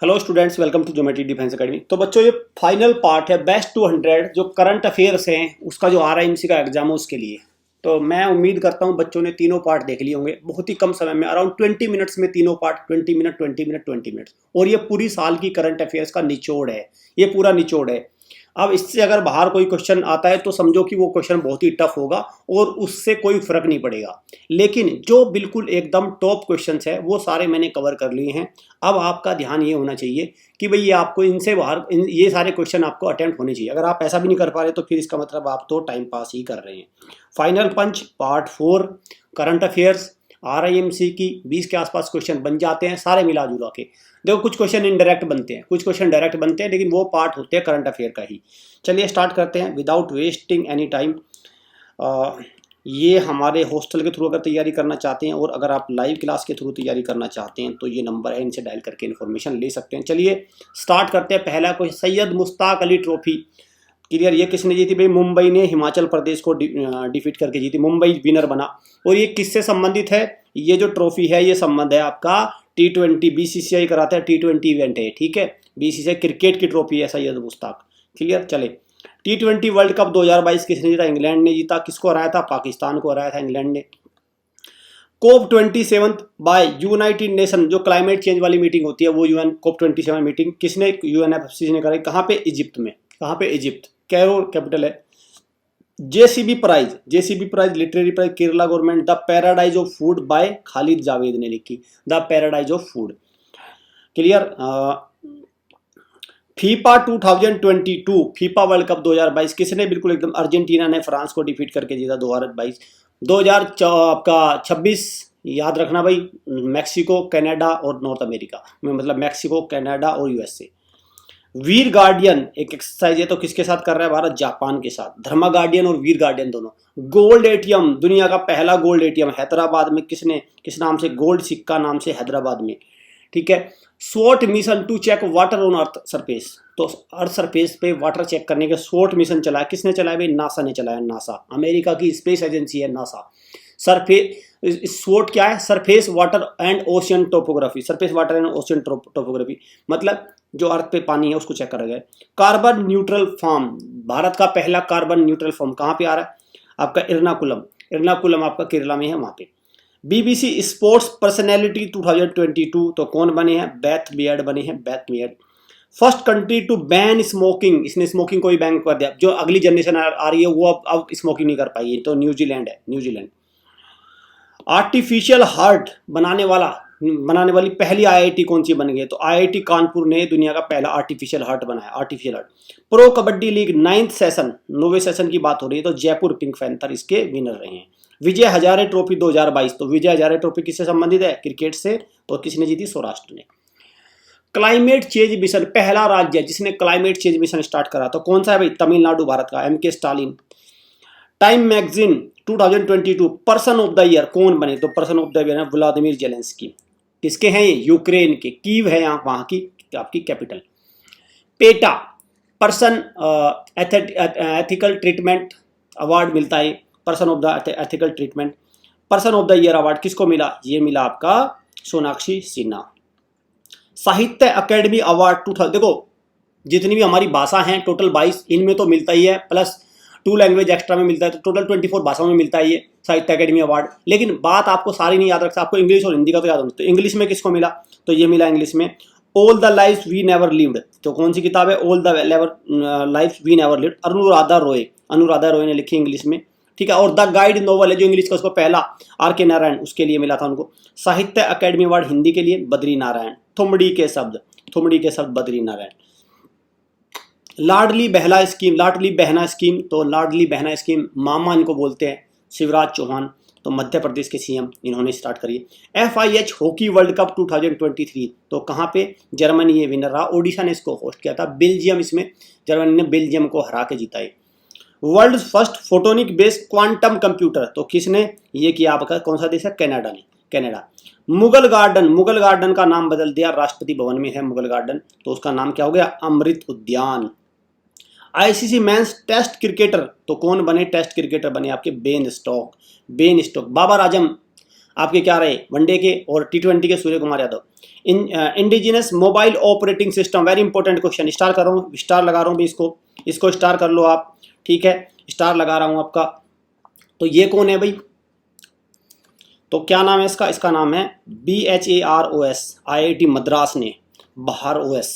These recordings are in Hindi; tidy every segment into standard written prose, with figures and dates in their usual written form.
Hello students, welcome to geometry defence academy. तो बच्चों, ये फाइनल पार्ट है बेस्ट 200 जो करंट अफेयर्स हैं उसका, जो RIMC का एग्जाम है उसके लिए। तो मैं उम्मीद करता हूँ बच्चों ने तीनों पार्ट देख लिए होंगे बहुत ही कम समय में, अराउंड 20 मिनट्स में तीनों पार्ट, 20 मिनट 20 मिनट 20 मिनट। और ये पूरी साल की करंट अफेयर्स का निचोड़ है, ये पूरा निचोड़ है। अब इससे अगर बाहर कोई क्वेश्चन आता है तो समझो कि वो क्वेश्चन बहुत ही टफ होगा और उससे कोई फर्क नहीं पड़ेगा। लेकिन जो बिल्कुल एकदम टॉप क्वेश्चंस है वो सारे मैंने कवर कर लिए हैं। अब आपका ध्यान ये होना चाहिए कि भाई ये आपको इनसे बाहर ये सारे क्वेश्चन आपको अटेम्प्ट होने चाहिए। अगर आप ऐसा भी नहीं कर पा रहे तो फिर इसका मतलब आप तो टाइम पास ही कर रहे हैं। Final punch part 4 current affairs RIMC की 20 के आसपास क्वेश्चन बन जाते हैं सारे मिला जुला के। देखो, कुछ क्वेश्चन इनडायरेक्ट बनते हैं, कुछ क्वेश्चन डायरेक्ट बनते हैं, लेकिन वो पार्ट होते हैं करंट अफेयर का ही। चलिए स्टार्ट करते हैं विदाउट वेस्टिंग एनी टाइम। ये हमारे हॉस्टल के थ्रू अगर तैयारी करना चाहते हैं और अगर आप लाइव क्लास के थ्रू तैयारी करना चाहते हैं तो ये नंबर है, इनसे डायल करके इन्फॉर्मेशन ले सकते हैं। चलिए स्टार्ट करते हैं। पहला question, Syed Mushtaq Ali trophy clear, ये किसने जीती भाई? मुंबई ने हिमाचल प्रदेश को डिफीट करके जीती, मुंबई विनर बना। और ये किससे संबंधित है? ये जो ट्रॉफी है ये संबंध है आपका T20, BCCI कराता है, T20 इवेंट है, ठीक है। BCCI क्रिकेट की ट्रॉफी है सैयद मुश्ताक, क्लियर। चले, T20 वर्ल्ड कप 2022 किसने जीता? इंग्लैंड ने जीता। किसको हराया था? पाकिस्तान को हराया था इंग्लैंड ने। COP27 बाय यूनाइटेड नेशन, जो क्लाइमेट चेंज वाली मीटिंग होती है वो COP27 मीटिंग किसने, UNFCCC ने कराई? कहाँ पे? इजिप्ट में। कहाँ पे? इजिप्ट, कैरो कैपिटल है। JCB prize literary prize Kerala government. The paradise of food by Khalid Javed ने लिखी, the paradise of food, clear. FIFA 2022 FIFA world cup 2022 किसने? बिल्कुल एकदम अर्जेंटीना ने फ्रांस को डिफीट करके जीता 2022। 2026 याद रखना भाई, मैक्सिको, कनाडा और नॉर्थ अमेरिका में, मतलब मैक्सिको, कनाडा और USA। वीर गार्डियन एक एक्सरसाइज है, तो किसके साथ कर रहा है भारत? जापान के साथ। धर्मा गार्डियन और वीर गार्डियन दोनों। गोल्ड ATM, दुनिया का पहला गोल्ड ATM हैदराबाद में किसने, किस नाम से? गोल्ड सिक्का नाम से हैदराबाद में, ठीक है। स्वॉट mission to check water on earth surface, तो अर्थ सरफेस पे वाटर चेक करने के स्वॉट मिशन चलाया, किसने चलाया भाई? नासा ने चलाया। नासा अमेरिका की स्पेस एजेंसी है, नासा। सरफेस स्वॉट क्या है? Surface water and ocean topography, surface water and ocean topography, मतलब जो अर्थ पे पानी है उसको चेक करा गया। कार्बन न्यूट्रल फॉर्म, भारत का पहला कार्बन न्यूट्रल फॉर्म कहाँ पे आ रहा है? आपका एर्नाकुलम आपका केरला में है, वहां पे। BBC स्पोर्ट्स पर्सनैलिटी 2022, तो कौन बने हैं? बेथ बियर्ड बने हैं, Beth Beard. First country to ban smoking, इसने स्मोकिंग को ही बैन कर दिया। जो अगली जनरेशन आ रही है वो अब स्मोकिंग नहीं कर पाएगी, तो न्यूजीलैंड है, न्यूजीलैंड। आर्टिफिशियल हार्ट बनाने वाली पहली IIT कौन सी बन गई? तो IIT कानपुर ने दुनिया का पहला आर्टिफिशियल हार्ट बनाया, artificial heart. Pro kabaddi league 9वें सेशन की बात हो रही है, तो जयपुर पिंक पैंथर इसके विनर रहे हैं। विजय हजारे ट्रॉफी 2022, तो विजय हजारे ट्रॉफी किससे संबंधित है? क्रिकेट से। और किसने जीती? सौराष्ट्र ने। क्लाइमेट चेंज मिशन, पहला राज्य जिसने क्लाइमेट चेंज मिशन स्टार्ट करा, तो कौन सा है भाई? तमिलनाडु, भारत का, MK Stalin. Time magazine 2022 person of the year कौन बने? तो पर्सन ऑफ द ईयर है व्लादिमीर जेलेंस्की। किसके हैं ये? यूक्रेन के, कीव है यहाँ, वहाँ की आपकी capital. PETA person ethical treatment award मिलता है, person of the ethical treatment. Person of the year award किसको मिला? ये मिला आपका सोनाक्षी सिन्हा। साहित्य अकेडमी अवार्ड 2000, देखो जितनी भी हमारी भाषा हैं टोटल 22, इनमें तो मिलता ही है, प्लस 2 लैंग्वेज एक्स्ट्रा में मिलता है, तो टोटल 24 भाषाओं में मिलता है ये साहित्य अकेडमी अवार्ड। लेकिन बात आपको सारी नहीं याद रखता, आपको इंग्लिश और हिंदी का तो याद होना। तो इंग्लिश में किसको मिला? तो ये मिला इंग्लिश में all the life we never lived, तो कौन सी किताब है? All the life we never lived, Anuradha Roy ने लिखी इंग्लिश में, ठीक है। और द गाइड नोवेल है जो इंग्लिश का उसको पहला, RK नारायण, उसके लिए मिला था उनको। साहित्य अकेडमी अवार्ड हिंदी के लिए बद्री नारायण। थुमड़ी के शब्द बद्री नारायण। लाडली बहना स्कीम, तो लाडली बहना स्कीम मामा इनको बोलते हैं, शिवराज चौहान, तो मध्य प्रदेश के CM इन्होंने स्टार्ट करी। FIH हॉकी वर्ल्ड कप 2023, तो कहाँ पे? जर्मनी ये विनर रहा, ओडिशा ने इसको होस्ट किया था। बेल्जियम, इसमें जर्मनी ने बेल्जियम को हरा के जीता है। World first photonic based quantum computer, तो किसने ये किया? आपका कौन सा देश है? कनाडा ने, कनाडा। मुगल गार्डन का नाम बदल दिया, राष्ट्रपति भवन में है मुगल गार्डन, तो उसका नाम क्या हो गया? अमृत उद्यान। ICC मेंस टेस्ट क्रिकेटर, तो कौन बने? टेस्ट क्रिकेटर बने आपके बेन स्टोक। बाबर आजम आपके क्या रहे, वनडे के और T20 के Surya Kumar Yadav. Indigenous mobile operating system, very important question, star कर रहा हूँ, स्टार लगा रहा हूँ भी, इसको स्टार कर लो आप, ठीक है, स्टार लगा रहा हूँ आपका। तो ये कौन है भाई, तो क्या नाम है इसका, इसका नाम है BHAROS, IIT मद्रास ने, बहार OS,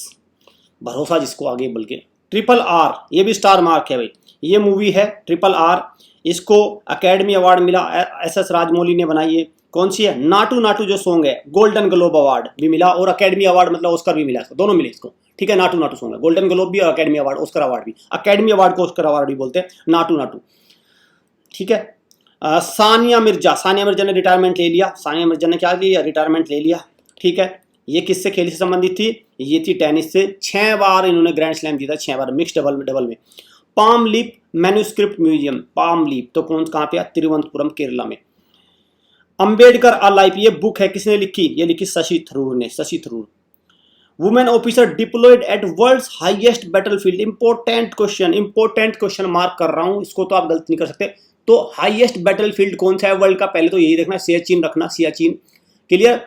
भरोसा जिसको आगे बल्कि। RRR, ये भी स्टार मार्क है भाई, ये मूवी है RRR, इसको अकेडमी अवार्ड मिला, SS राजमौली ने बनाई है। कौन सी है, नाटू नाटू जो सॉन्ग है, गोल्डन ग्लोब अवार्ड भी मिला और अकेडमी अवार्ड मतलब ऑस्कर भी मिला इसको, दोनों मिले इसको, ठीक है। नाटू नाटू सॉन्ग है, गोल्डन ग्लोब भी और अकेडमी अवार्ड, ऑस्कर अवार्ड भी, अकेडमी अवार्ड को ऑस्कर अवार्ड भी बोलते हैं, नाटू नाटू, ठीक है। सानिया मिर्जा ने रिटायरमेंट ले लिया, सानिया मिर्जा ने क्या लिया, रिटायरमेंट ले लिया, ठीक है। ये किससे खेल से संबंधित थी, ये थी टेनिस से, 6 बार इन्होंने ग्रैंड स्लैम जीता, 6 बार मिक्स डबल में। Palm leaf manuscript museum, palm leaf तो कहाँ पे, तिरुवनंतपुरम केरला में। अंबेडकर अ लाइफ, ये बुक है, किसने लिखी, ये लिखी शशि थरूर ने, Shashi Tharoor. Women officer deployed at world's highest battlefield, important question mark कर रहा हूं, इसको तो आप गलत नहीं कर सकते। तो हाईएस्ट बैटलफील्ड कौन सा है वर्ल्ड का, पहले तो यही देखना, सियाचिन रखना, सियाचिन, क्लियर।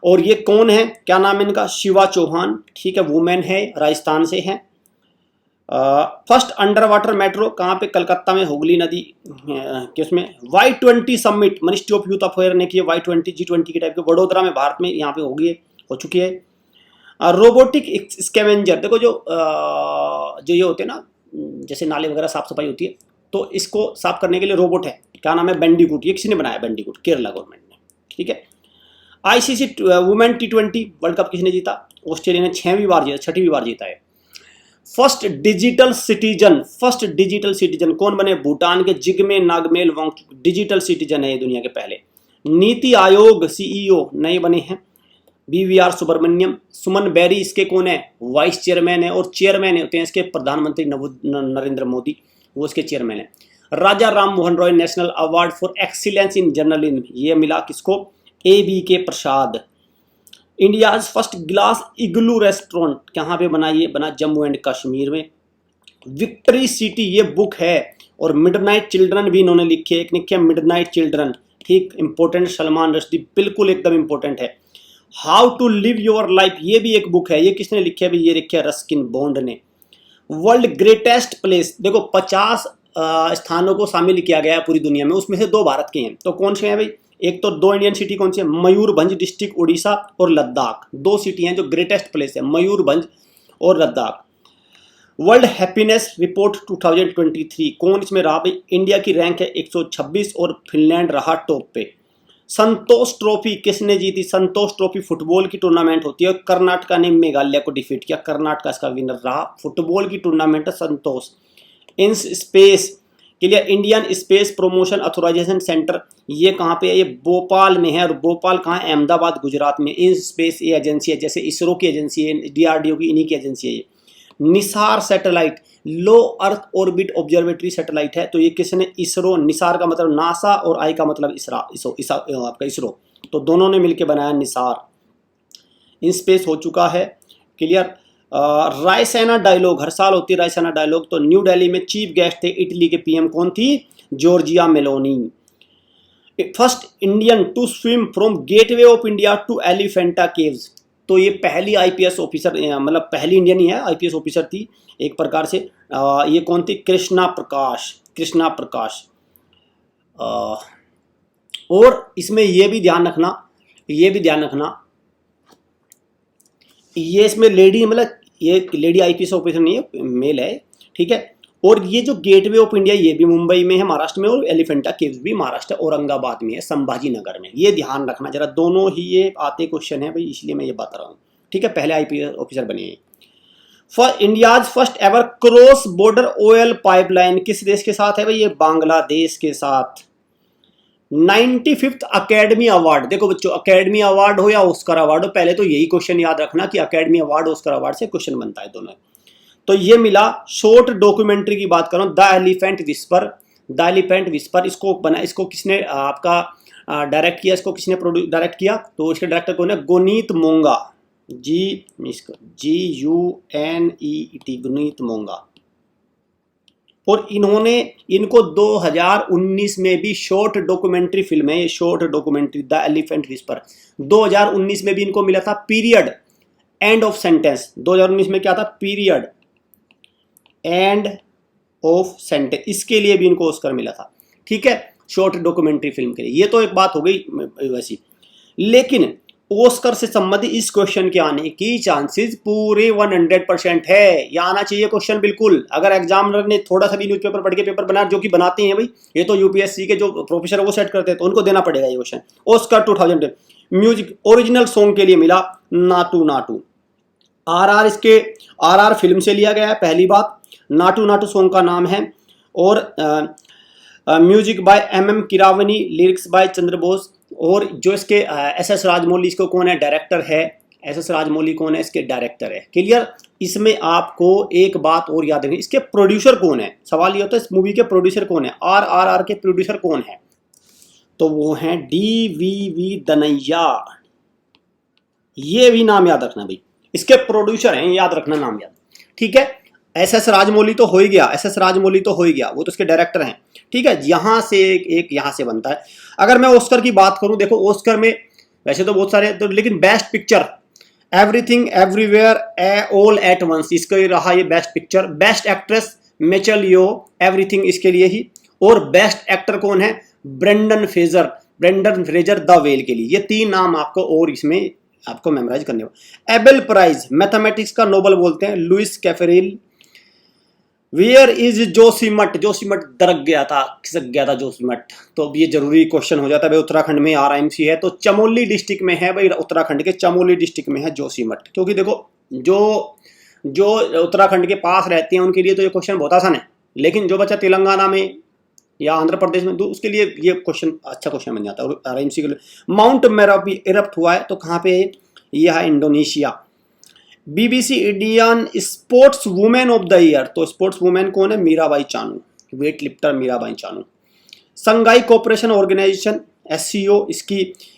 और ये कौन है, क्या नाम है इनका, शिवा चौहान, ठीक है, वुमेन है, राजस्थान से है। फर्स्ट अंडर वाटर मेट्रो कहाँ पे, कलकत्ता में, हुगली नदी के उसमें। Y20 summit ministry of youth affair ने की है, Y20 G20 के टाइप के, वडोदरा में, भारत में, यहाँ पे हो चुकी है। रोबोटिक स्कैवेंजर, देखो जो ये होते हैं ना, जैसे नाले वगैरह साफ सफाई होती है, तो इसको साफ करने के लिए रोबोट है, क्या नाम है, बेंडीकूट, ये किसी ने बनाया, बेंडीकूट, केरला गवर्नमेंट ने, ठीक है। ICC women T20 world cup किसने जीता, ऑस्ट्रेलिया ने 6वीं बार जीता, 6वीं बार जीता है। फर्स्ट डिजिटल सिटीजन कौन बने, भूटान के जिग्मे नागमेल वांगचुक, डिजिटल सिटीजन है ये दुनिया के पहले। नीति आयोग CEO नए बने हैं, BVR सुब्रमण्यम। सुमन बेरी इसके कौन है, वाइस चेयरमैन है, और चेयरमैन होते हैं इसके प्रधानमंत्री नरेंद्र मोदी, वो इसके चेयरमैन है। Raja Ram Mohan Roy national award for excellence in journalism, ये मिला किसको, ABK Prasad. India's first glass igloo restaurant कहाँ पे बना, ये बना जम्मू एंड कश्मीर में। विक्ट्री सिटी ये बुक है, और मिडनाइट चिल्ड्रन भी इन्होंने लिखी है, एक लिखी है मिडनाइट चिल्ड्रन, ठीक, इंपॉर्टेंट, सलमान रश्दी, बिल्कुल एकदम इंपॉर्टेंट है। How to live your life, ये भी एक बुक है, ये किसने लिखी है, ये लिखी है रस्किन बॉन्ड ने। वर्ल्ड ग्रेटेस्ट प्लेस, देखो 50 स्थानों को शामिल किया गया है पूरी दुनिया में, उसमें से 2 भारत के हैं, तो कौन से हैं भाई, एक तो 2 इंडियन सिटी कौन सी है, मयूरभंज डिस्ट्रिक्ट उड़ीसा और लद्दाख, 2 सिटी हैं जो ग्रेटेस्ट प्लेस है, मयूरभंज और लद्दाख। वर्ल्ड हैप्पीनेस रिपोर्ट 2023 कौन इसमें रहा भाई, इंडिया की रैंक है 126 और फिनलैंड रहा टॉप पे। संतोष ट्रॉफी किसने जीती, संतोष ट्रॉफी फुटबॉल की टूर्नामेंट होती है, कर्नाटका ने मेघालय को डिफीट किया, कर्नाटका इसका विनर रहा, फुटबॉल की टूर्नामेंट है संतोष। इन स्पेस के लिए Indian space promotion authorisation centre, ये कहाँ पे है, ये भोपाल में है, और भोपाल कहाँ है, अहमदाबाद गुजरात में। इन स्पेस ये एजेंसी है, जैसे इसरो की एजेंसी है, DRDO की, इन्हीं की एजेंसी है ये। निसार सैटेलाइट लो अर्थ ऑर्बिट ऑब्जर्वेटरी सैटेलाइट है, तो ये किसने, इसरो, निसार का मतलब नासा और आई का मतलब आपका इसरो, तो दोनों ने मिलकर बनाया निसार। इन स्पेस हो चुका है, क्लियर। रायसेना डायलॉग हर साल होती है, रायसेना डायलॉग, तो न्यू दिल्ली में चीफ गेस्ट थे इटली के PM कौन थी, Giorgia Meloni. First Indian to swim from gateway of India to Elephanta caves, तो ये पहली IPS ऑफिसर, मतलब पहली इंडियन ही है, IPS ऑफिसर थी एक प्रकार से। ये कौन थी, कृष्णा प्रकाश। और इसमें ये भी ध्यान रखना, ये इसमें लेडी, मतलब ये लेडी IPS ऑफिसर नहीं है, मेल है, ठीक है। और ये जो गेटवे ऑफ इंडिया ये भी मुंबई में है, महाराष्ट्र में, और एलिफेंटा केव्स भी महाराष्ट्र औरंगाबाद में है, संभाजी नगर में, ये ध्यान रखना जरा, दोनों ही ये आते क्वेश्चन है भाई, इसलिए मैं ये बता रहा हूँ, ठीक है। पहले IPS ऑफिसर बने हैं। For India's first ever cross border oil pipeline किस देश के साथ है भाई, ये बांग्लादेश के साथ। 95th अकेडमी अवार्ड, देखो बच्चों, अकेडमी अवार्ड हो या ऑस्कर अवार्ड हो, पहले तो यही क्वेश्चन याद रखना कि अकेडमी अवार्ड ऑस्कर अवार्ड से क्वेश्चन बनता है दोनों। तो ये मिला, शॉर्ट डॉक्यूमेंट्री की बात करूं, द एलिफेंट विस्पर, इसको बना, इसको किसने आपका डायरेक्ट किया, इसको किसने डायरेक्ट किया, तो इसके डायरेक्टर कौन है, गुनीत मोंगा, GUNEET, गुनीत मोंगा, और इनको 2019 में भी शॉर्ट डॉक्यूमेंट्री फिल्म है, ये short documentary the elephant whisper, 2019 में भी इनको मिला था पीरियड एंड ऑफ सेंटेंस। 2019 में क्या था? पीरियड एंड ऑफ सेंटेंस, इसके लिए भी इनको ऑस्कर मिला था। ठीक है, शॉर्ट डॉक्यूमेंट्री फिल्म के लिए। ये तो एक बात हो गई वैसी, लेकिन ऑस्कर से संबंधित इस क्वेश्चन के आने की चांसेस पूरे 100% है। ये आना चाहिए क्वेश्चन बिल्कुल। अगर एग्जामिनर ने थोड़ा सा भी न्यूज़पेपर पढ़ के पेपर बना, जो कि बनाते हैं भाई, ये तो यूपीएससी के जो प्रोफेसर वो सेट करते हैं, तो उनको देना पड़ेगा ये question. Oscar 2000 music original song के लिए मिला नाटू नाटू। आरआर, इसके आरआर फिल्म से लिया गया है पहली बात, नाटू नाटू सॉन्ग का नाम है। और music by M Keeravani, lyrics by Chandra Bose. और जो इसके एस राजमौली, इसको कौन है? डायरेक्टर है। एस राजमौली कौन है? इसके डायरेक्टर है। क्लियर? इसमें आपको एक बात और याद रखनी, इसके प्रोड्यूसर कौन है। सवाल ये होता है इस मूवी के प्रोड्यूसर कौन है, आरआरआर के प्रोड्यूसर कौन है? तो वो हैं DVV दनैया। ये भी नाम याद रखना भाई, इसके प्रोड्यूसर हैं, याद रखना नाम याद। ठीक है, एस राजमौली तो हो ही गया, एस राजमौली तो हो ही गया, वो तो इसके डायरेक्टर हैं। ठीक है, यहां से एक यहां से बनता है। अगर मैं ऑस्कर की बात करूं, देखो ऑस्कर में वैसे तो बहुत सारे, तो लेकिन best picture everything everywhere all at once, इसका ही रहा ये best picture. Best actress Michelle Yeoh, everything इसके लिए ही। और बेस्ट एक्टर कौन है? ब्रेंडन फ्रेजर द वेल के लिए। ये 3 नाम आपको और इसमें आपको मेमोराइज करने होगा। एबेल प्राइज मैथमेटिक्स का नोबल बोलते हैं, Luis Caffarelli. Where is Joshimath, Joshimath दरक गया था, खिसक गया था जोशीमठ। तो अब ये जरूरी क्वेश्चन हो जाता है भाई, उत्तराखंड में RIMC है, तो चमोली डिस्ट्रिक्ट में है भाई, उत्तराखंड के चमोली डिस्ट्रिक्ट में है जोशीमठ। क्योंकि देखो जो उत्तराखंड के पास रहते हैं उनके लिए तो ये क्वेश्चन बहुत आसान है, लेकिन जो बच्चा तेलंगाना में या आंध्र प्रदेश में, तो उसके लिए ये क्वेश्चन अच्छा क्वेश्चन बन जाता है। और RIMC के लिए माउंट मेरापी इरप्ट हुआ है, तो कहाँ पे है? यह है Indonesia. BBC Indian sports women of the year, तो स्पोर्ट्स वुमेन कौन है? Mirabai Chanu, weightlifter Mirabai Chanu. Shanghai cooperation organisation SCO,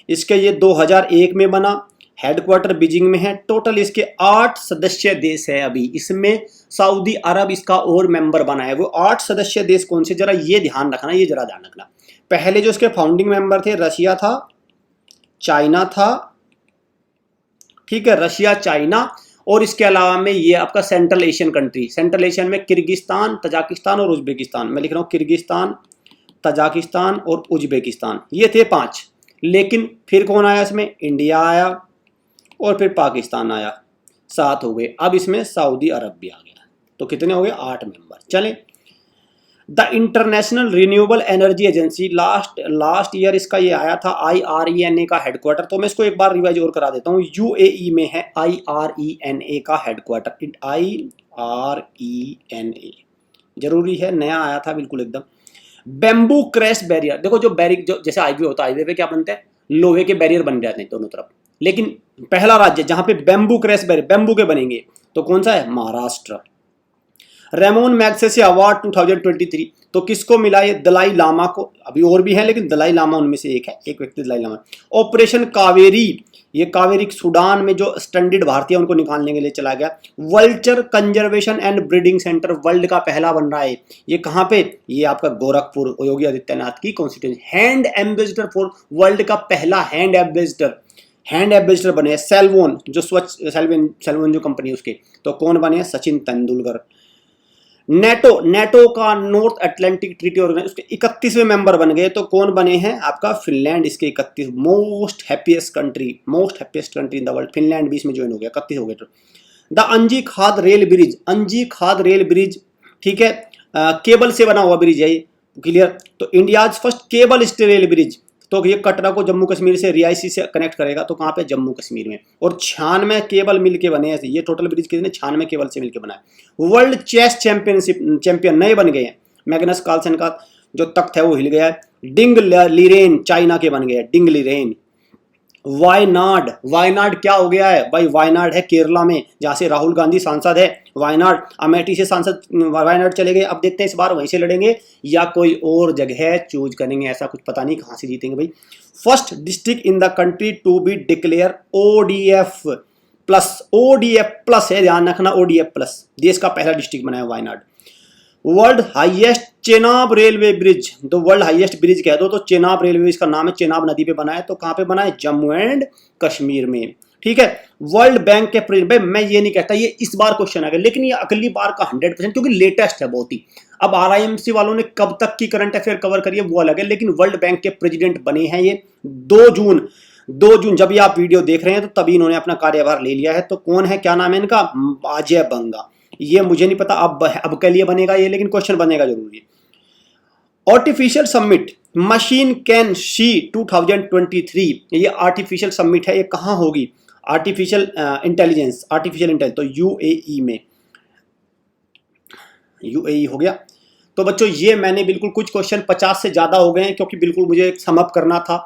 इसके ये 2001 में बना, हेडक्वार्टर बीजिंग में है। टोटल इसके 8 सदस्य देश है। अभी इसमें सऊदी अरब इसका और मेंबर बना है। वो 8 सदस्य देश कौन से, जरा ये ध्यान रखना, ये जरा ध्यान रखना। पहले जो इसके फाउंडिंग मेंबर थे, रशिया था, चाइना था। ठीक है, रशिया, चाइना, और इसके अलावा में ये आपका central Asian country, central Asian में किर्गिस्तान, तजाकिस्तान और उज्बेकिस्तान। मैं लिख रहा हूँ किर्गिस्तान, तजाकिस्तान और उज्बेकिस्तान, ये थे 5। लेकिन फिर कौन आया इसमें? इंडिया आया, और फिर पाकिस्तान आया, 7 हो गए। अब इसमें सऊदी अरब भी आ गया, तो कितने हो गए? 8 मेंबर। चले, the international renewable energy agency, last year इसका ये आया था, IRENA का हेडक्वार्टर। तो मैं इसको एक बार रिवाइज और करा देता हूँ। UAE में है IRENA का हेडक्वार्टर, IRENA जरूरी है, नया आया था बिल्कुल एकदम। बेम्बू क्रैश बैरियर, देखो जो बैरिक, जो जैसे हाईवे होता है, हाईवे पे क्या बनते हैं? लोहे के बैरियर बन जाते हैं दोनों तरफ। लेकिन पहला राज्य जहां पे बेम्बू क्रैश बैरियर, बेम्बू के बनेंगे, तो कौन सा है? महाराष्ट्र। रेमोन मैग्सेसे अवार्ड 2023, तो किसको मिला ये? दलाई लामा को। अभी और भी है, लेकिन दलाई लामा उनमें से एक है, एक व्यक्ति दलाई लामा। ऑपरेशन कावेरी, ये कावेरी सूडान में जो स्ट्रैंडेड भारतीय उनको निकालने के लिए चला गया। Vulture conservation and breeding centre world का पहला बन रहा है। ये कहाँ पे? ये आपका गोरखपुर, योगी आदित्यनाथ की constituency. Hand ambassador for world का पहला हैंड एम्बेसडर बने सेल्वोन, जो स्वच्छ सेल्वोन जो कंपनी उसके, तो कौन बने? सचिन तेंदुलकर। नेटो का नॉर्थ अटलांटिक ट्रीटी ऑर्गेनाइजेशन, उसके 31वें मेंबर बन गए, तो कौन बने हैं? आपका फिनलैंड, इसके 31 most happiest country in the world, Finland भी इसमें ज्वाइन हो गया, 31 हो गए। द अंजी खाद रेल ब्रिज, ठीक है, केबल से बना हुआ ब्रिज है ये, क्लियर। तो India first cable stay rail bridge, तो ये कटरा को जम्मू कश्मीर से रियासी से कनेक्ट करेगा, तो कहाँ पे? जम्मू कश्मीर में। और 96 केबल मिलके बने हैं, ये टोटल ब्रिज कितने? 96 केबल से मिलके बना है। वर्ल्ड चेस चैंपियन नए बन गए हैं। मैग्नस कार्लसन का जो तख्त है वो हिल गया है। डिंग लीरेन चाइना के बन गए, डिंग लीरेन। वायनाड क्या हो गया है भाई? वायनाड है केरला में, जहां से राहुल गांधी सांसद है। वायनाड, अमेठी से सांसद वायनाड चले गए, अब देखते हैं इस बार वहीं से लड़ेंगे या कोई और जगह चूज करेंगे, ऐसा कुछ पता नहीं कहां से जीतेंगे भाई। First district in the country to be declare ODF plus है, ध्यान रखना, ODF प्लस, देश का पहला डिस्ट्रिक्ट बना है Wayanad. World highest Chenab railway bridge, तो वर्ल्ड हाईएस्ट ब्रिज कह दो तो चेनाब रेलवे ब्रिज का नाम है, चेनाब नदी पे बना है। तो कहाँ पे बना है? जम्मू एंड कश्मीर में। ठीक है। वर्ल्ड बैंक के प्रेसिडेंट, मैं ये नहीं कहता ये इस बार क्वेश्चन आ गया, लेकिन ये अगली बार का 100%, क्योंकि लेटेस्ट है बहुत ही। अब आरआईएमसी वालों ने कब तक की करंट अफेयर कवर करी है वो अलग है, लेकिन वर्ल्ड बैंक के प्रेसिडेंट बने हैं ये 2 जून जब ये आप वीडियो देख रहे हैं तो तभी इन्होंने अपना कार्यभार ले लिया है। तो कौन है, क्या नाम है इनका? अजय बंगा। ये मुझे नहीं पता अब के लिए बनेगा ये, लेकिन क्वेश्चन बनेगा जरूरी। Artificial summit machine can see 2023, ये आर्टिफिशियल समिट है, ये कहाँ होगी? आर्टिफिशियल इंटेलिजेंस तो यूएई में, यूएई हो गया। तो बच्चों ये मैंने बिल्कुल कुछ क्वेश्चन 50 से ज़्यादा हो गए हैं, क्योंकि बिल्कुल मुझे सम अप करना था।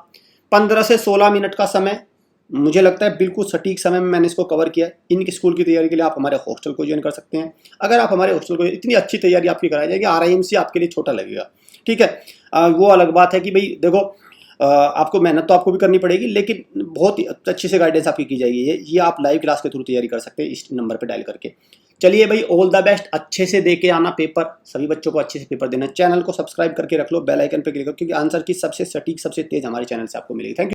15 से 16 मिनट का समय मुझे लगता है बिल्कुल सटीक समय में मैंने इसको कवर किया है। इनकी स्कूल की तैयारी के लिए आप हमारे हॉस्टल को ज्वाइन कर सकते हैं। अगर आप हमारे हॉस्टल को, इतनी अच्छी तैयारी आपकी कराई जाएगी, आरआईएमसी आपके लिए छोटा लगेगा। ठीक है। वो अलग बात है कि भाई देखो, आपको मेहनत तो आपको भी करनी पड़ेगी, लेकिन बहुत ही अच्छे से गाइडेंस आपकी की जाएगी। ये आप लाइव क्लास के थ्रू तैयारी कर सकते हैं इस नंबर पर डायल करके। चलिए भाई, ऑल द बेस्ट, अच्छे से दे के आना पेपर, सभी बच्चों को अच्छे से पेपर देना। चैनल को सब्सक्राइब करके रख लो, बेल आइकन पे क्लिक करो, क्योंकि आंसर की सबसे सटीक, सबसे तेज हमारे चैनल से आपको मिलेगी। Thank you.